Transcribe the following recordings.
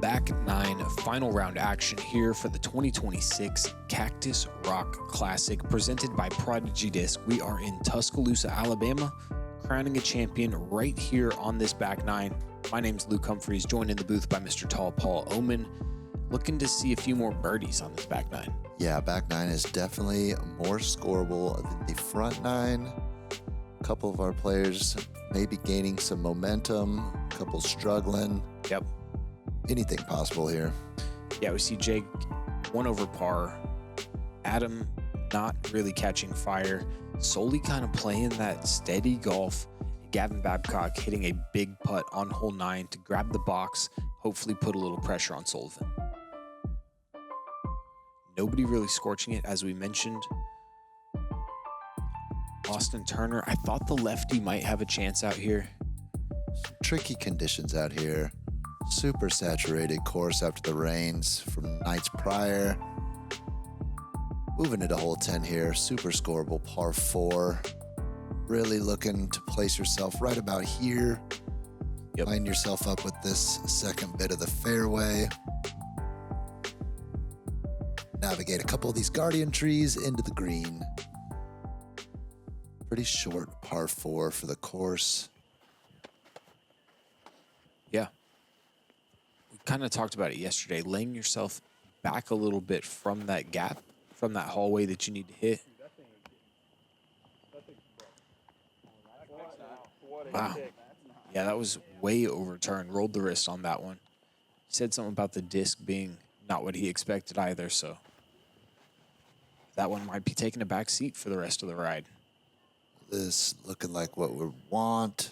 Back nine, final round action here for the 2026 Cactus Rock Classic presented by Prodigy Disc. We are in Tuscaloosa, Alabama, crowning a champion right here on this back nine. My name's Luke Humphries, joined in the booth by Mr. Tall Paul Oman, looking to see a few more birdies on this back nine. Yeah, back nine is definitely more scoreable than the front nine. A couple of our players maybe gaining some momentum, a couple struggling. Yep. Anything possible here. Yeah, we see Jake 1 over par. Adam not really catching fire. Solely kind of playing that steady golf. Gavin Babcock hitting a big putt on hole 9 to grab the box, hopefully put a little pressure on Sullivan. Nobody really scorching it, as we mentioned. Austin Turner, I thought the lefty might have a chance out here. Some tricky conditions out here. Super saturated course after the rains from nights prior. Moving into hole 10 here, super scoreable par 4. Really looking to place yourself right about here. Yep. Line yourself up with this second bit of the fairway. Navigate a couple of these guardian trees into the green. Pretty short par 4 for the course. Yeah. We kind of talked about it yesterday, laying yourself back a little bit from that gap, from that hallway that you need to hit. Wow. Yeah, that was way overturned. Rolled the wrist on that one. Said something about the disc being not what he expected either, so that one might be taking a back seat for the rest of the ride. This looking like what we want.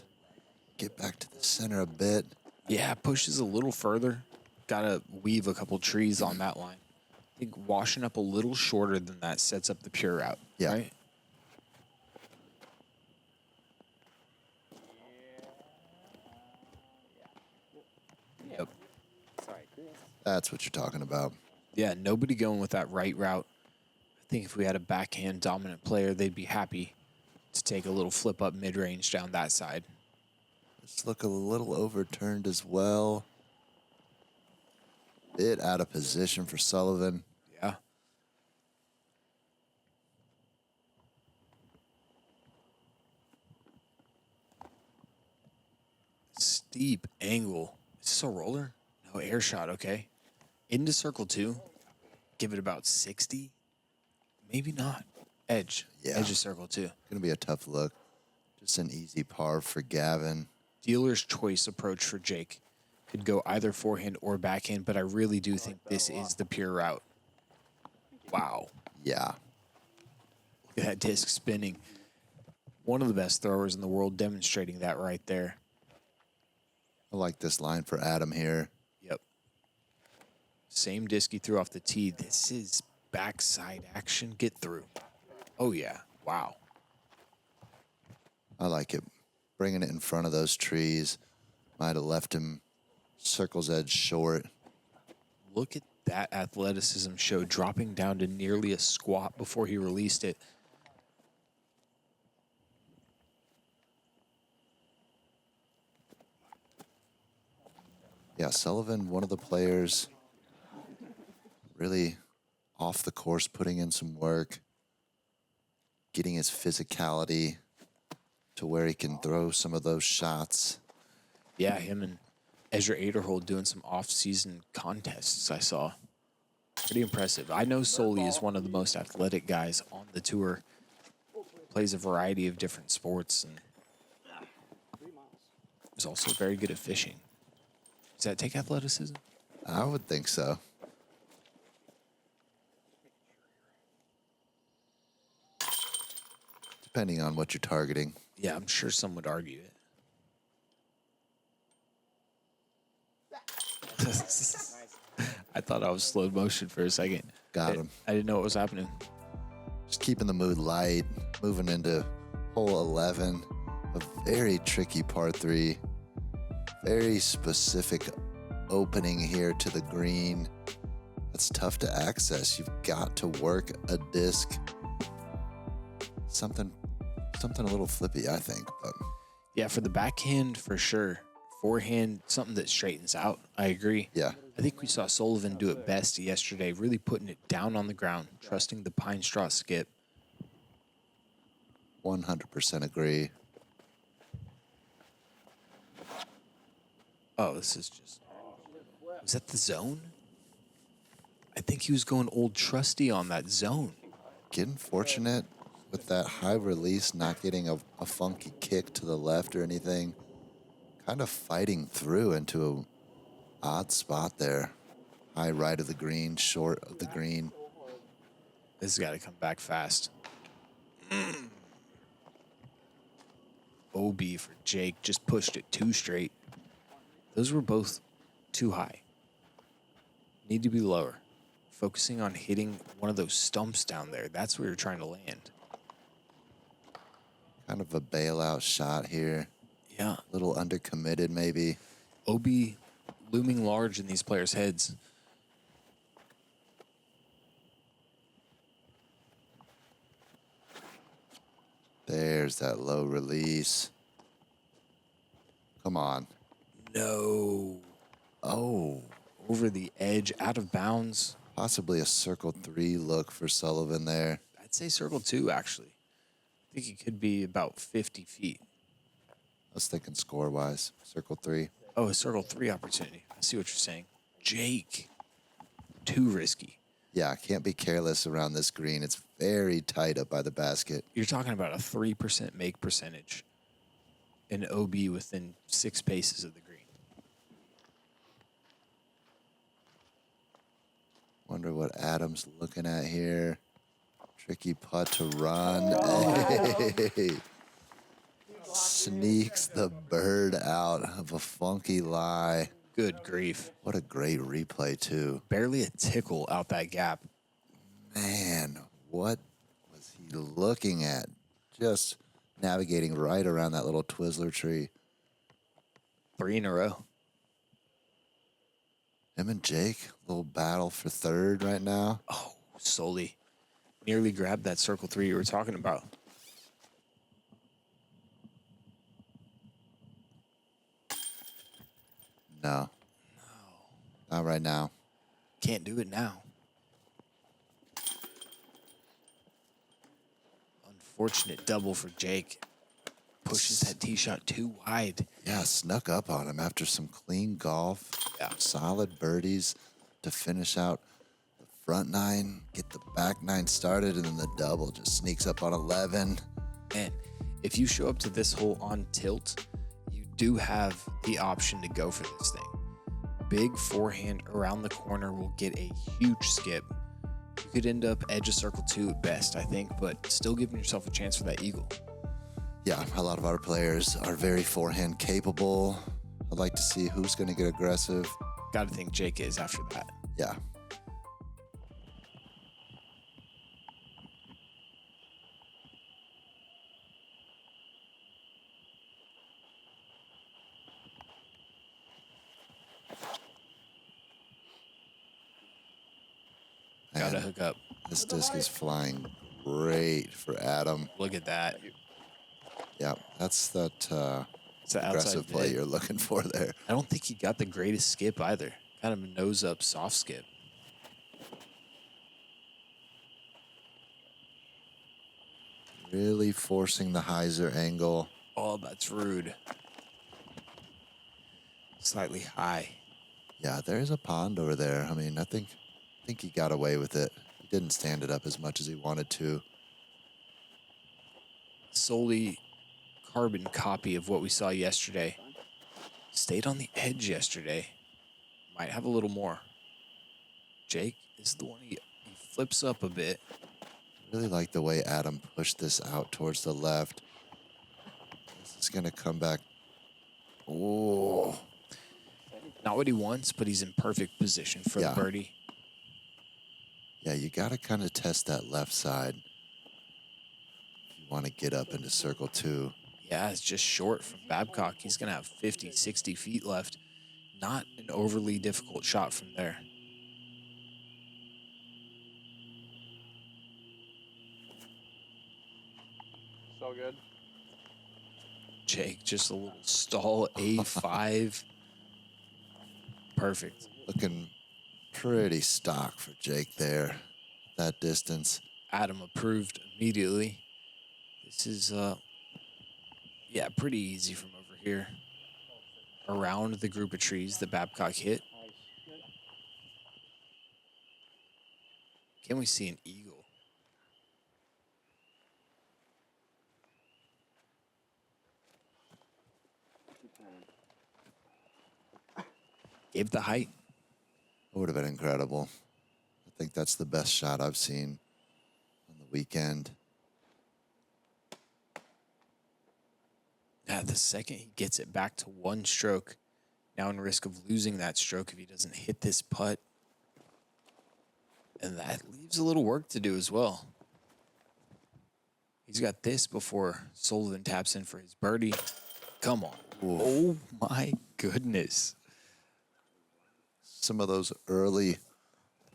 Get back to the center a bit. Yeah, pushes a little further. Got to weave a couple trees on that line. I think washing up a little shorter than that sets up the pure route. Yeah. Right? Yep. That's what you're talking about. Yeah, nobody going with that right route. I think if we had a backhand dominant player, they'd be happy to take a little flip up mid-range down that side. This look a little overturned as well. Bit out of position for Sullivan. Yeah. Steep angle. Is this a roller? No, air shot, okay. Into circle 2. Give it about 60. Maybe not. Edge. Yeah. Edge of circle 2. Gonna be a tough look. Just an easy par for Gavin. Dealer's choice approach for Jake. Could go either forehand or backhand, but I really do think this is the pure route. Wow. Yeah. Look at that disc spinning. One of the best throwers in the world demonstrating that right there. I like this line for Adam here. Yep. Same disc he threw off the tee. This is backside action. Get through. Oh, yeah. Wow. I like it. Bringing it in front of those trees. Might have left him circle's edge short. Look at that athleticism show, dropping down to nearly a squat before he released it. Yeah, Sullivan, one of the players, really off the course, putting in some work, getting his physicality to where he can throw some of those shots. Yeah, him and Ezra Aderhold doing some off-season contests I saw. Pretty impressive. I know Sully is one of the most athletic guys on the tour. Plays a variety of different sports and is also very good at fishing. Does that take athleticism? I would think so. Depending on what you're targeting. Yeah, I'm sure some would argue it. I thought I was slow motion for a second. Got him. I didn't know what was happening. Just keeping the mood light, moving into hole 11. A very tricky par 3. Very specific opening here to the green. That's tough to access. You've got to work a disc. Something a little flippy, I think. But Yeah, for the backhand, for sure. Forehand, something that straightens out. I agree. yeah. I think we saw Sullivan do it best yesterday, really putting it down on the ground, trusting the pine straw skip. 100% agree. Oh, this is just... Was that the zone? I think he was going old trusty on that zone. Getting fortunate with that high release, not getting a funky kick to the left or anything. Kind of fighting through into an odd spot there. High right of the green, short of the green. This has got to come back fast. OB for Jake. Just pushed it too straight. Those were both too high. Need to be lower. Focusing on hitting one of those stumps down there. That's where you're trying to land. Kind of a bailout shot here. Yeah. A little undercommitted maybe. OB looming large in these players' heads. There's that low release. Come on. No. Oh, Over the edge, out of bounds. possibly a circle 3 look for Sullivan there. I'd say circle 2, actually. I think it could be about 50 feet. I was thinking score-wise, circle 3. Oh, a circle 3 opportunity. I see what you're saying. Jake. Too risky. Yeah, can't be careless around this green. It's very tight up by the basket. You're talking about a 3% make percentage. An OB within 6 paces of the green. Wonder what Adam's looking at here. Tricky putt to run. Hey. Sneaks the bird out of a funky lie. Good grief. What a great replay, too. Barely a tickle out that gap. Man, what was he looking at? Just navigating right around that little Twizzler tree. 3 in a row. Him and Jake, little battle for third right now. Oh, Sully. Nearly grabbed that circle 3 you were talking about. No. Not right now. Can't do it now. Unfortunate double for Jake. Pushes that tee shot too wide. Yeah, snuck up on him after some clean golf. Yeah. Solid birdies to finish out the front 9, get the back 9 started, and then the double just sneaks up on 11. Man, if you show up to this hole on tilt, you do have the option to go for this thing. Big forehand around the corner will get a huge skip. You could end up edge of circle 2 at best, I think, but still giving yourself a chance for that eagle. Yeah, a lot of our players are very forehand capable. I'd like to see who's going to get aggressive. Got to think Jake is after that. Yeah. Got to Man, hook up. this disc is flying great for Adam. Look at that. Yeah, that's that It's the aggressive outside play mid. you're looking for there. I don't think he got the greatest skip either. Kind of a nose up soft skip. Really forcing the hyzer angle. Oh, that's rude. Slightly high. Yeah, there's a pond over there. I mean, I think he got away with it. He didn't stand it up as much as he wanted to. Solely carbon copy of what we saw yesterday. Stayed on the edge yesterday. Might have a little more. Jake is the one he flips up a bit. Really like the way Adam pushed this out towards the left. This is going to come back. Oh, Not what he wants, but he's in perfect position for Yeah. the birdie. yeah, you got to kind of test that left side. If you want to get up into circle 2. Yeah, it's just short from Babcock. He's going to have 50, 60 feet left. Not an overly difficult shot from there. So good. Jake, just a little stall A5. Perfect. Looking pretty stock for Jake there. That distance. Adam approved immediately. This is, yeah, pretty easy from over here. Around the group of trees that Babcock hit. Can we see an eagle? Gave the height. It would have been incredible. I think that's the best shot I've seen on the weekend. Yeah, the second he gets it back to one stroke, now in risk of losing that stroke if he doesn't hit this putt. And that leaves a little work to do as well. He's got this before Sullivan taps in for his birdie. Come on. Oh, my goodness. Some of those early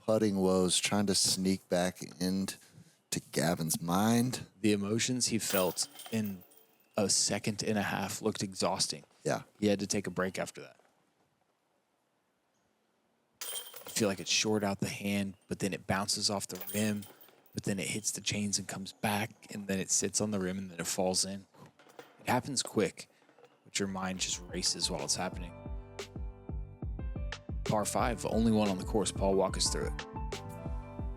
putting woes trying to sneak back into Gavin's mind. The emotions he felt in a second and a half looked exhausting. Yeah. He had to take a break after that. I feel like it's short out the hand, but then it bounces off the rim, but then it hits the chains and comes back, and then it sits on the rim, and then it falls in. It happens quick, but your mind just races while it's happening. Par 5, only one on the course. Paul, walk us through it.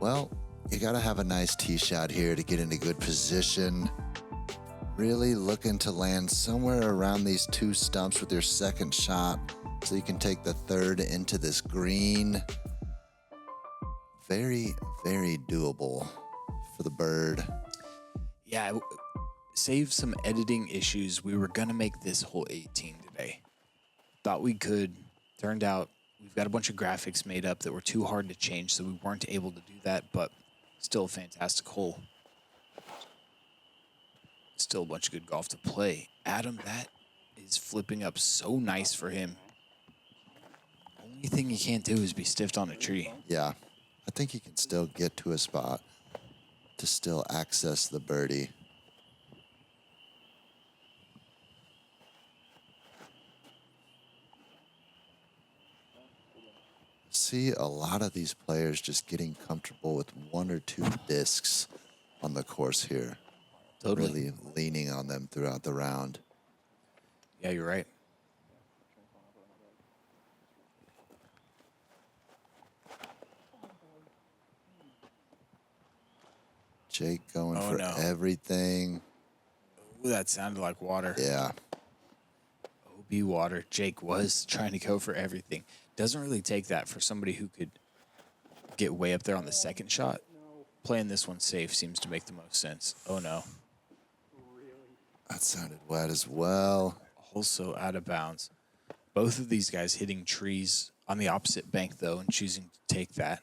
Well, you got to have a nice tee shot here to get into good position. Really looking to land somewhere around these two stumps with your second shot so you can take the third into this green. Very, very doable for the bird. Yeah, save some editing issues. We were going to make this hole 18 today. Thought we could. Turned out we've got a bunch of graphics made up that were too hard to change, so we weren't able to do that, but still a fantastic hole. Still a bunch of good golf to play. Adam, that is flipping up so nice for him. Only thing he can't do is be stiffed on a tree. Yeah, I think he can still get to a spot to still access the birdie. See a lot of these players just getting comfortable with one or two discs on the course here. Totally. Really leaning on them throughout the round. Yeah, you're right. Jake going Oh, for no. everything. Ooh, that sounded like water. Yeah. OB water. Jake was trying to go for everything. Doesn't really take that for somebody who could get way up there on the second shot. Playing this one safe seems to make the most sense. Oh, no. That sounded wet as well. Also out of bounds. Both of these guys hitting trees on the opposite bank, though, and choosing to take that.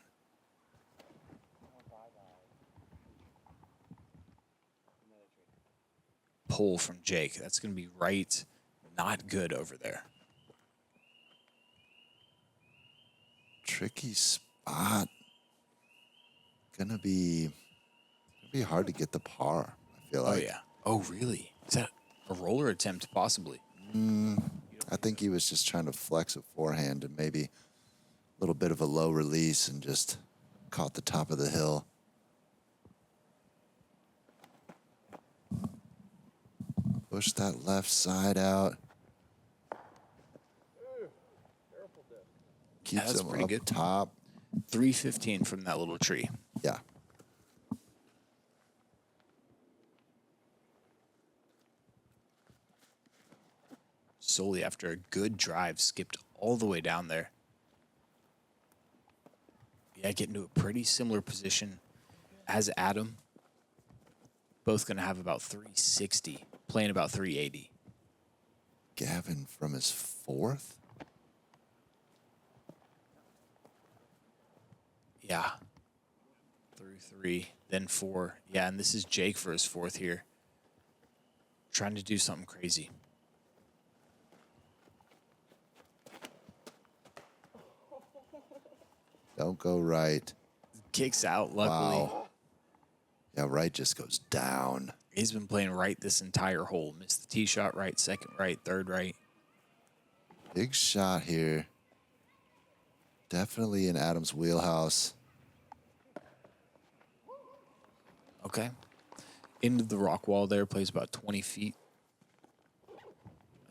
Pull from Jake. That's going to be right. Not good over there. Tricky spot. Gonna be hard to get the par, I feel like. Oh, yeah. Oh, really? Is that a roller attempt, possibly? I think he was just trying to flex a forehand and maybe a little bit of a low release and just caught the top of the hill. Push that left side out. Keeps that's him pretty up good. top. 315 from that little tree. Yeah. Solely after a good drive, skipped all the way down there. Yeah, getting to a pretty similar position as Adam. Both going to have about 360, playing about 380. Gavin from his fourth? Yeah. Through 3, then 4. Yeah, and this is Jake for his fourth here. Trying to do something crazy. Don't go right. Kicks out, luckily. Wow. Yeah, right just goes down. He's been playing right this entire hole. Missed the tee shot right, second right, third right. Big shot here. Definitely in Adam's wheelhouse. Okay. Into the rock wall there, plays about 20 feet.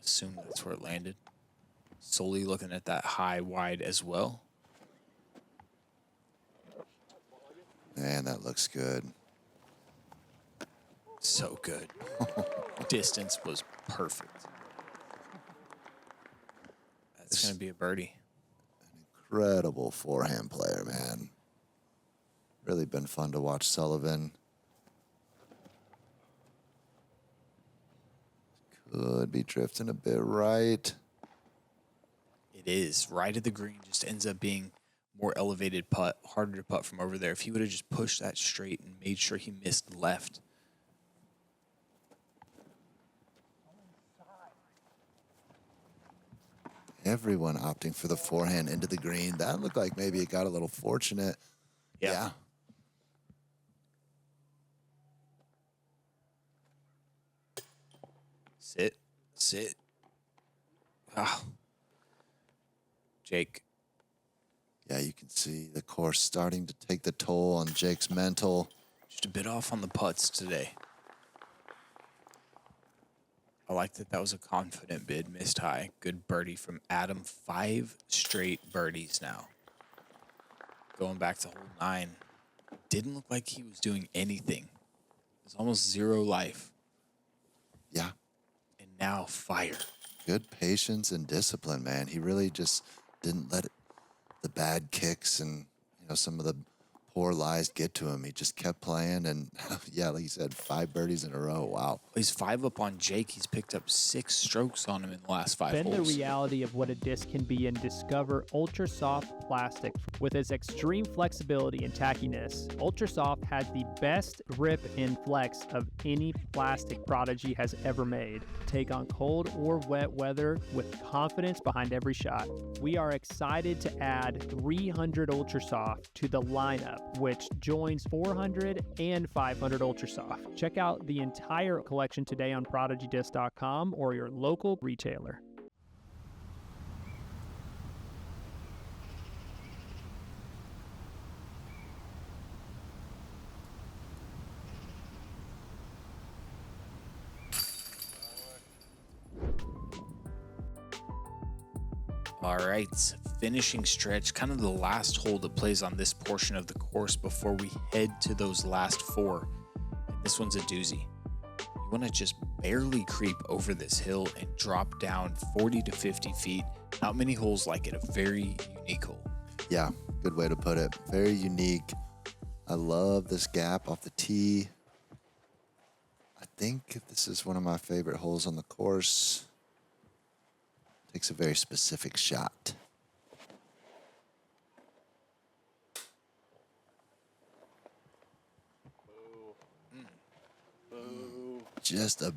Assume that's where it landed. Solely looking at that high wide as well. Man, that looks good. So good. Distance was perfect. That's going to be a birdie. Incredible forehand player, man. Really been fun to watch Sullivan. Could be drifting a bit right. It is. Right at the green just ends up being more elevated putt, harder to putt from over there. If he would have just pushed that straight and made sure he missed left. Everyone opting for the forehand into the green. That looked like maybe it got a little fortunate. Yeah. Sit. Sit. Ah. Jake. Yeah, you can see the course starting to take the toll on Jake's mental. Just a bit off on the putts today. I like that that was a confident bid, missed high. Good birdie from Adam. 5 straight birdies now. Going back to hole 9. Didn't look like he was doing anything. It was almost zero life. Yeah. And now fire. Good patience and discipline, man. He really just didn't let the bad kicks and, some of the poor lies get to him. He just kept playing, and yeah, like you said, 5 birdies in a row. Wow. He's 5 up on Jake. He's picked up 6 strokes on him in the last 5 Bend holes. the reality of what a disc can be and discover Ultra Soft plastic. With its extreme flexibility and tackiness, Ultra Soft has the best grip and flex of any plastic Prodigy has ever made. Take on cold or wet weather with confidence behind every shot. We are excited to add 300 Ultra Soft to the lineup, which joins 400 and 500 Ultra Soft. Check out the entire collection today on ProdigyDisc.com or your local retailer. All right, finishing stretch, kind of the last hole that plays on this portion of the course before we head to those last 4. And this one's a doozy. You want to just barely creep over this hill and drop down 40 to 50 feet. Not many holes like it, a very unique hole. Yeah, good way to put it. Very unique. I love this gap off the tee. I think this is one of my favorite holes on the course. Takes a very specific shot. Just a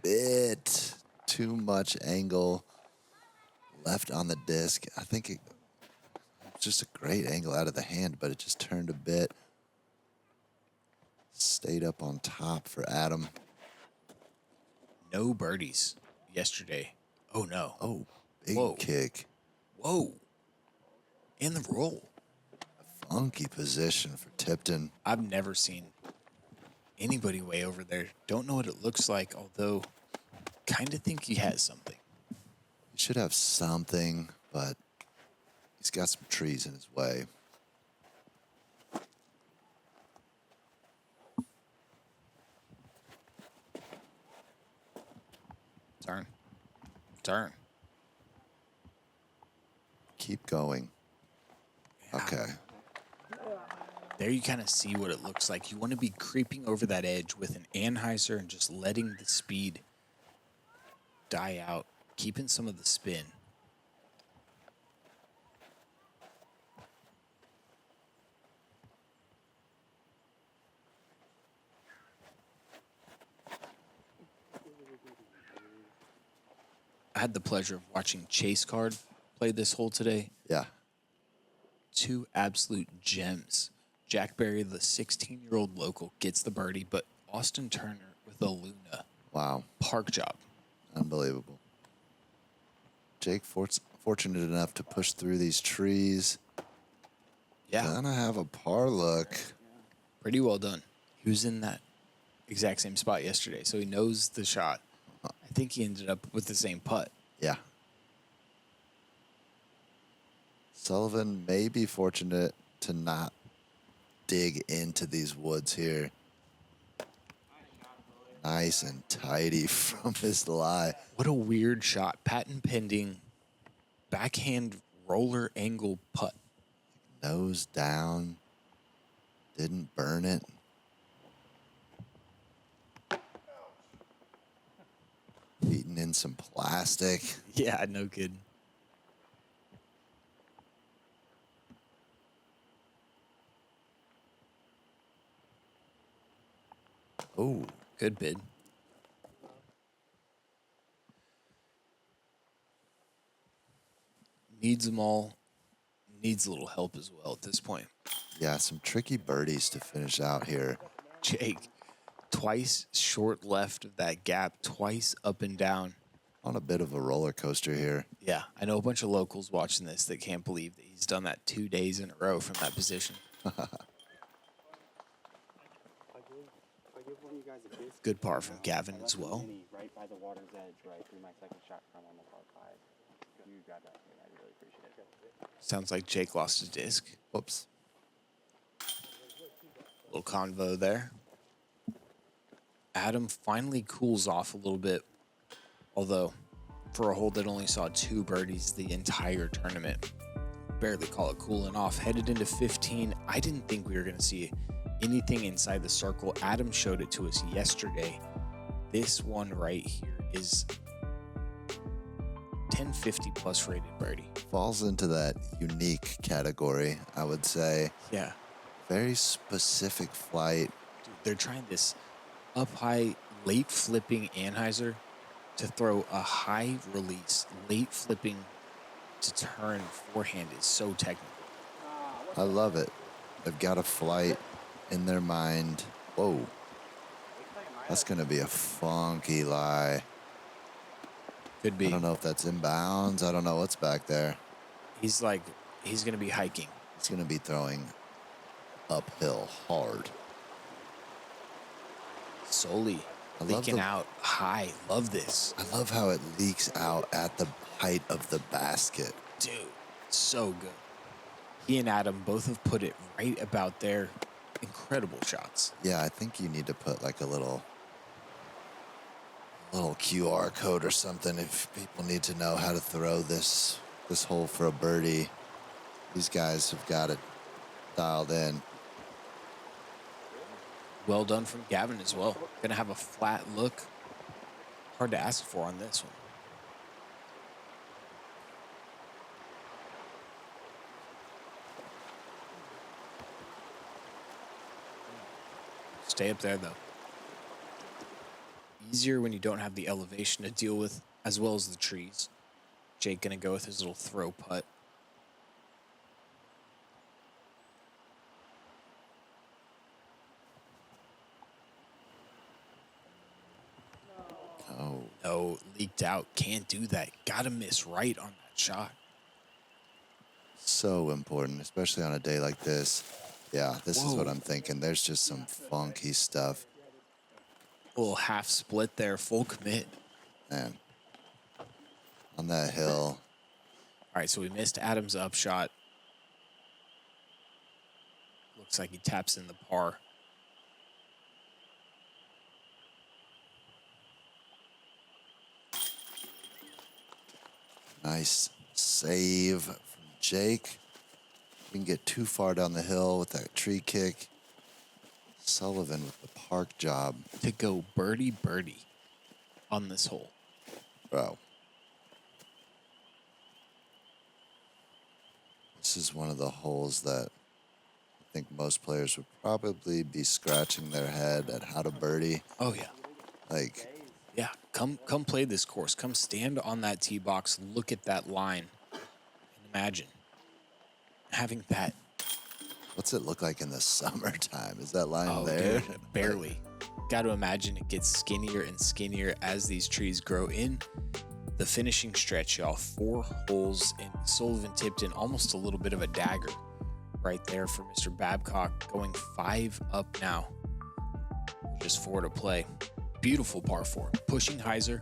bit too much angle left on the disc. I think it's just a great angle out of the hand, but it just turned a bit. Stayed up on top for Adam. No birdies yesterday. Oh, no. Oh, big Whoa. kick. Whoa. In the roll. Funky position for Tipton. I've never seen anybody way over there. Don't know what it looks like, although kind of think he has something. He should have something, but he's got some trees in his way. Turn. Keep going. Yeah. Okay. There you kind of see what it looks like. You want to be creeping over that edge with an Anheuser and just letting the speed die out, keeping some of the spin. I had the pleasure of watching Chase Card play this hole today. Yeah. 2 absolute gems. Jack Berry, the 16-year-old local, gets the birdie, but Austin Turner with a Luna. Wow. Park job. Unbelievable. Jake fortunate enough to push through these trees. Yeah, Gonna have a par look. pretty well done. He was in that exact same spot yesterday, so he knows the shot. I think he ended up with the same putt. Yeah. Sullivan may be fortunate to not dig into these woods here. Nice and tidy from his lie. What a weird shot. Patent pending backhand roller angle putt. Nose down. Didn't burn it. Beating in some plastic. Yeah, no kidding. Oh, Good bid. Needs them all. Needs a little help as well at this point. yeah, some tricky birdies to finish out here. Jake, twice short left of that gap, twice up and down. On a bit of a roller coaster here. Yeah, I know a bunch of locals watching this that can't believe that he's done that 2 days in a row from that position. Good par from Gavin as well. Right by the water's edge, right through my second shot from on the par 5. You got that. I really appreciate it. Sounds like Jake lost his disc. Whoops. Little convo there. Adam finally cools off a little bit, although for a hole that only saw 2 birdies the entire tournament, barely call it cooling off. Headed into 15, I didn't think we were going to see anything inside the circle. Adam showed it to us yesterday. This one right here is 1050 plus rated birdie. Falls into that unique category, I would say. Yeah. Very specific flight. Dude, they're trying this up high, late flipping Anheuser to throw a high release, late flipping to turn forehand is so technical. I love it. They've got a flight in their mind. Whoa. That's going to be a funky lie. Could be. I don't know if that's inbounds. I don't know what's back there. He's going to be hiking. It's going to be throwing uphill hard. Solely I love leaking the- out high. Love this. I love how it leaks out at the height of the basket. Dude, so good. He and Adam both have put it right about there. Incredible shots. Yeah, I think you need to put like a little QR code or something if people need to know how to throw this hole for a birdie. These guys have got it dialed in. Well done from Gavin as well. Gonna have a flat look. Hard to ask for on this one. Stay up there though. Easier when you don't have the elevation to deal with, as well as the trees. Jake gonna go with his little throw putt. Oh, No, leaked out. Can't do that. Gotta miss right on that shot. so important, especially on a day like this. Yeah, this is what Whoa. I'm thinking. There's just some funky stuff. Little half split there, full commit. Man, on that hill. All right, so we missed Adam's upshot. Looks like he taps in the par. Nice save from Jake. Didn't get too far down the hill with that tree kick. Sullivan with the park job. To go birdie on this hole. Bro. This is one of the holes that I think most players would probably be scratching their head at how to birdie. Oh yeah, Like, yeah. Come play this course. Come stand on that tee box. Look at that line, and imagine having that. what's it look like in the summertime? Is that line Oh, there? dude, barely. Got to imagine it gets skinnier and skinnier as these trees grow in. The finishing stretch, y'all. 4 holes in Sullivan Tipton, almost a little bit of a dagger right there for Mr. Babcock, going 5 up now. Just 4 to play. Beautiful par 4. Pushing hyzer,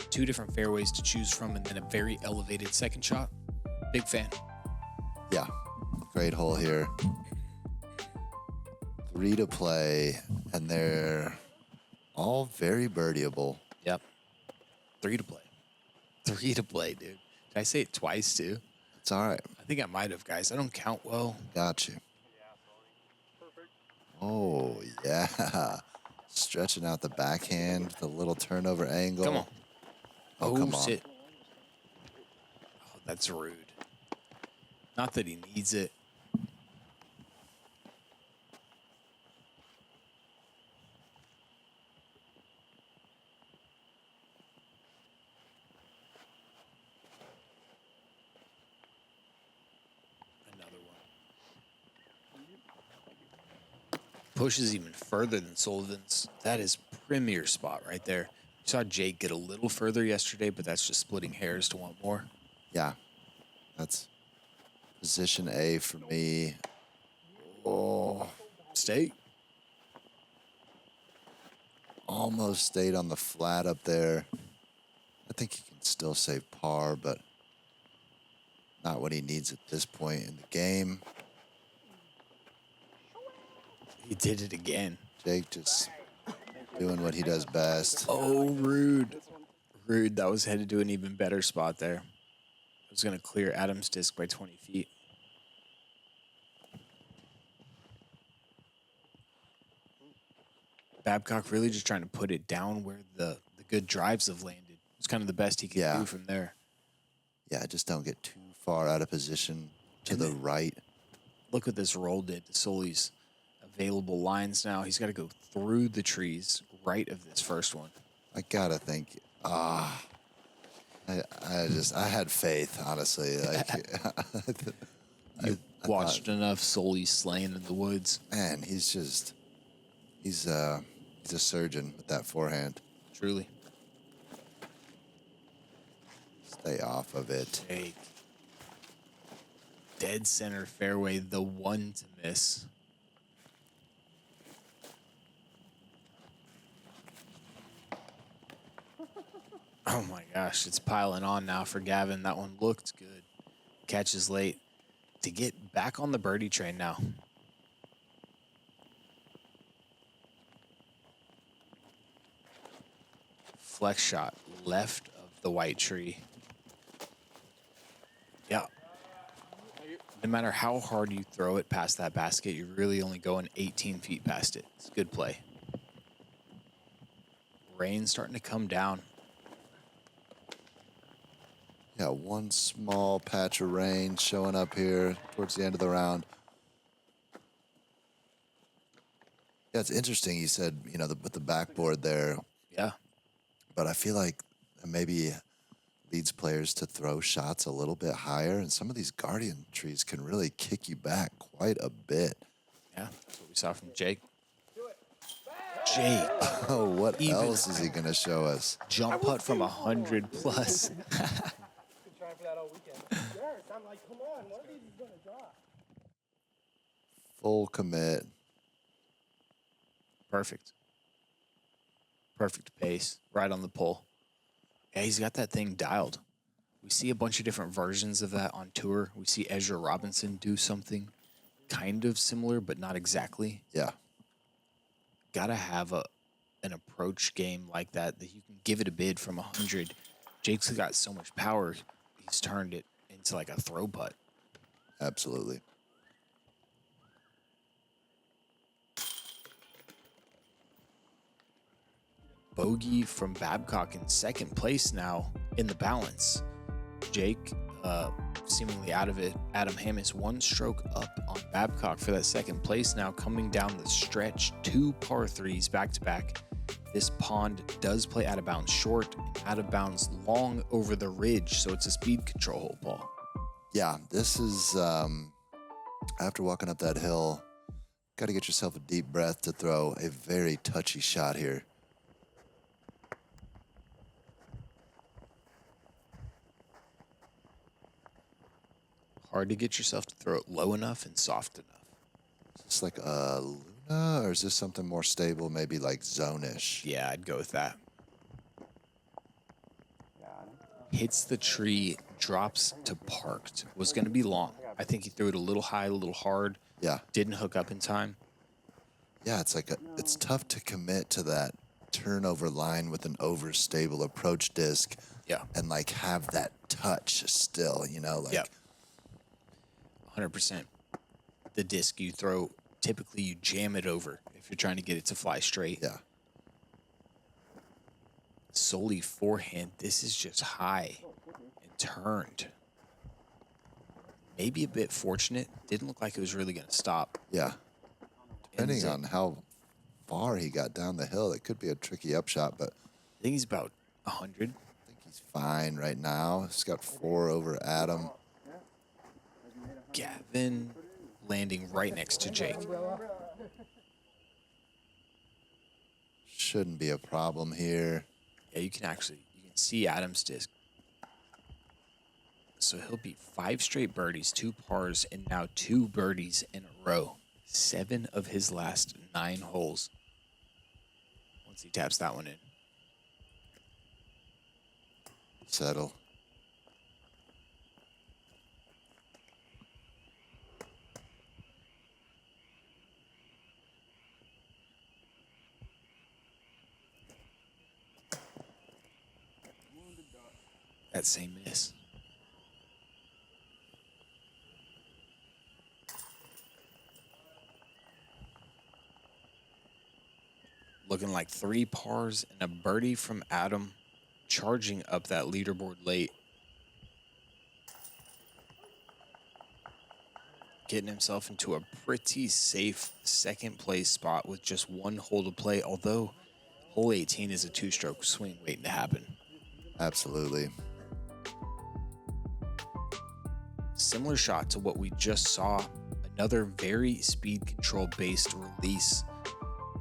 2 different fairways to choose from, and then a very elevated second shot. Big fan. Yeah, great hole here. 3 to play, and they're all very birdieable. Yep. 3 to play. 3 to play, dude. Did I say it twice, too? It's all right. I think I might have, guys. I don't count well. Got you. Oh, yeah. Stretching out the backhand, the little turnover angle. Come on. Oh, come on. Sit. Oh, that's rude. Not that he needs it. Another one. Pushes even further than Sullivan's. That is premier spot right there. You saw Jake get a little further yesterday, but that's just splitting hairs to want more. Yeah, that's position A for me. Oh, Stay. almost stayed on the flat up there. I think he can still save par, but not what he needs at this point in the game. He did it again. Jake just doing what he does best. Oh, rude. Rude. That was headed to an even better spot there. I was going to clear Adam's disc by 20 feet. Babcock really just trying to put it down where the good drives have landed. It's kind of the best he could Yeah. do from there. Yeah, just don't get too far out of position to the right. Look what this roll did to Sully's available lines now. He's got to go through the trees right of this first one. I gotta think. I had faith, honestly. Like, You watched enough Sully slaying in the woods. man, he's a surgeon with that forehand. Truly. Stay off of it. Jake. Dead center fairway, the one to miss. Oh my gosh, it's piling on now for Gavin. That one looked good. Catches late to get back on the birdie train now. Flex shot left of the white tree. Yeah. No matter how hard you throw it past that basket, you're really only going 18 feet past it. It's a good play. Rain's starting to come down. Yeah, one small patch of rain showing up here towards the end of the round. Yeah, it's interesting. You said, with the backboard there, Yeah. but I feel like maybe leads players to throw shots a little bit higher, and some of these guardian trees can really kick you back quite a bit. Yeah, that's what we saw from Jake. Jake. Oh, what Even else is he going to show us? Jump putt from 100 plus. Been trying for that all weekend. Yes, I'm like, come on, one of these is gonna drop. Full commit. Perfect. Perfect pace. Right on the pole. Yeah, he's got that thing dialed. We see a bunch of different versions of that on tour. We see Ezra Robinson do something kind of similar, but not exactly. Yeah. Gotta have an approach game like that you can give it a bid from 100. Jake's got so much power, he's turned it into like a throw putt. Absolutely. Bogey from Babcock in second place now in the balance. Jake seemingly out of it. Adam Hammis 1 stroke up on Babcock for that second place now, coming down the stretch. 2 par 3s back to back. This pond does play out of bounds short and out of bounds long over the ridge, so it's a speed control hole, Paul. Yeah, this is, after walking up that hill, got to get yourself a deep breath to throw a very touchy shot here. hard to get yourself to throw it low enough and soft enough. Is this like a Luna, or is this something more stable, maybe like zone-ish? Yeah, I'd go with that. Got him. Hits the tree, drops to parked. Was going to be long. I think he threw it a little high, a little hard. Yeah. Didn't hook up in time. Yeah, it's tough to commit to that turnover line with an overstable approach disc. Yeah. And like have that touch still, you know, like Yeah. 100%. The disc you throw, typically you jam it over if you're trying to get it to fly straight. yeah. Solely forehand, this is just high and turned. Maybe a bit fortunate. Didn't look like it was really going to stop. Yeah. Depending Ends on how far he got down the hill, it could be a tricky upshot, but I think he's about 100. I think he's fine right now. He's got 4 over Adam. Gavin landing right next to Jake. Shouldn't be a problem here. Yeah, you can see Adam's disc. So he'll beat 5 straight birdies, 2 pars, and now 2 birdies in a row. 7 of his last 9 holes. Once he taps that one in. Settle. That same miss. Looking like 3 pars and a birdie from Adam, charging up that leaderboard late. Getting himself into a pretty safe second place spot with just 1 hole to play, although hole 18 is a 2-stroke swing waiting to happen. Absolutely. Similar shot to what we just saw. Another very speed control based release.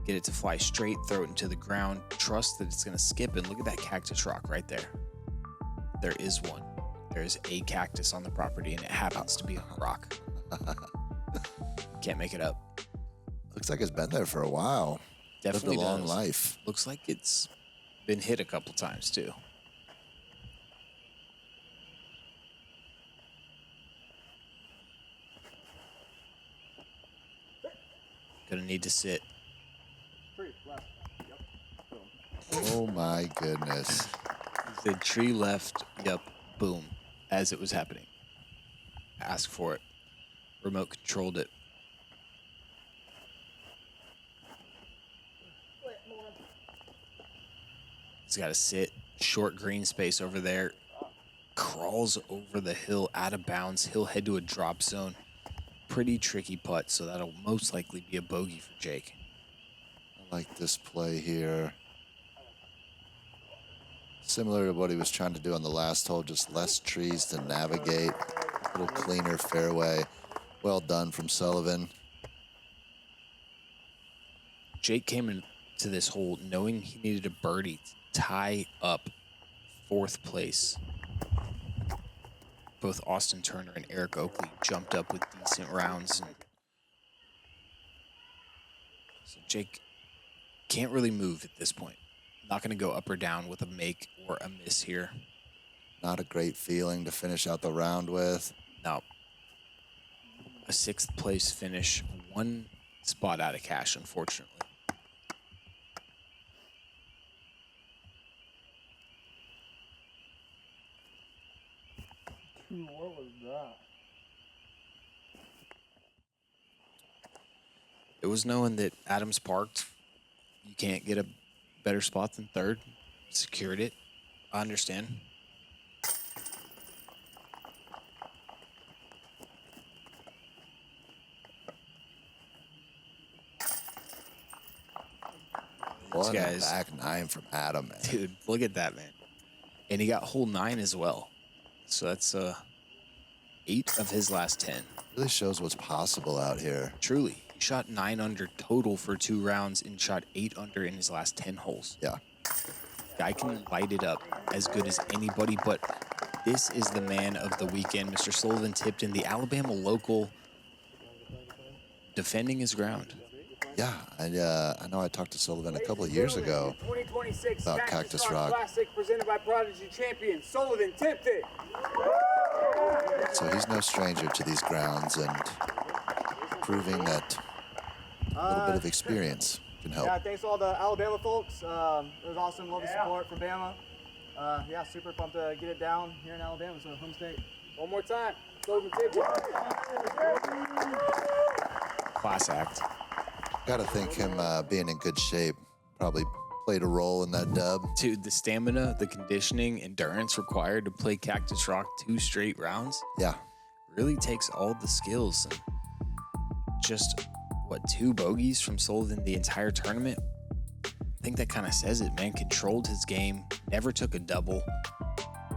Get it to fly straight, throw it into the ground, trust that it's going to skip, and look at that cactus rock right there. There is one. There's a cactus on the property, and it happens to be on a rock. Can't make it up. Looks like it's been there for a while. Definitely Lived a long does. life. Looks like it's been hit a couple times too. Gonna need to sit. Oh my goodness. The tree left, yep, boom, as it was happening. Ask for it. Remote controlled it. He's got to sit. Short green space over there. Crawls over the hill out of bounds. He'll head to a drop zone. Pretty tricky putt, so that'll most likely be a bogey for Jake. I like this play here. Similar to what he was trying to do on the last hole, just less trees to navigate. A little cleaner fairway. Well done from Sullivan. Jake came into this hole knowing he needed a birdie to tie up 4th place. Both Austin Turner and Eric Oakley jumped up with decent rounds. And so Jake can't really move at this point. Not going to go up or down with a make or a miss here. Not a great feeling to finish out the round with. No. A 6th place finish, 1 spot out of cash, unfortunately. What was that? It was knowing that Adams parked. You can't get a better spot than 3rd. Secured it. I understand. What a guys- back 9 from Adam, man. Dude, look at that, man. And he got hole 9 as well. So that's 8 of his last 10. Really shows what's possible out here. Truly. He shot 9 under total for 2 rounds and shot 8 under in his last 10 holes. Yeah. Guy can light it up as good as anybody, but This is the man of the weekend, Mr. Sullivan Tipton, the Alabama local, defending his ground. Yeah, I know I talked to Sullivan a couple of years ago 2026 about Cactus Rock. Classic presented by Prodigy champion Sullivan Tipton. So he's no stranger to these grounds and proving that a little bit of experience can help. Yeah, thanks to all the Alabama folks. It was awesome. Love the support for Bama. Yeah, super pumped to get it down here in Alabama, so home state. One more time. Sullivan Tipton. Class act. Got to think him being in good shape probably played a role in that dub. Dude, the stamina, the conditioning, endurance required to play Cactus Rock 2 straight rounds Yeah, really takes all the skills. And just, 2 bogeys from Sullivan the entire tournament? I think that kind of says it, man. Controlled his game, never took a double,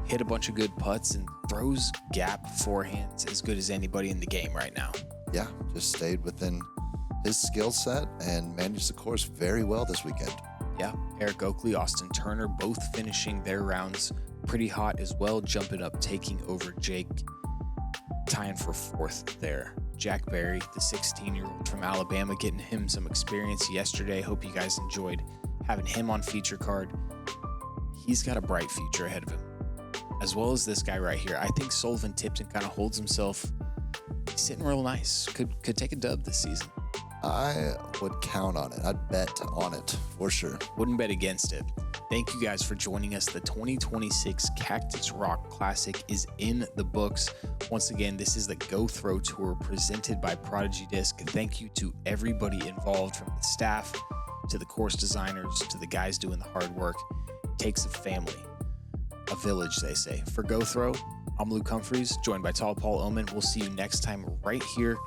hit a bunch of good putts, and throws gap forehands as good as anybody in the game right now. yeah, just stayed within his skill set and managed the course very well this weekend. Yeah, Eric Oakley, Austin Turner, both finishing their rounds pretty hot as well, jumping up, taking over Jake, tying for 4th there. Jack Berry, the 16-year-old from Alabama, getting him some experience yesterday. Hope you guys enjoyed having him on feature card. He's got a bright future ahead of him, as well as this guy right here. I think Sullivan Tipton kind of holds himself. He's sitting real nice. Could take a dub this season. I would count on it. I'd bet on it for sure. Wouldn't bet against it. Thank you guys for joining us. The 2026 Cactus Rock Classic is in the books. Once again, this is the Go Throw Tour presented by Prodigy Disc. Thank you to everybody involved, from the staff to the course designers to the guys doing the hard work. It takes a family, a village, they say. For Go Throw, I'm Luke Humphries, joined by Tall Paul Oman. We'll see you next time right here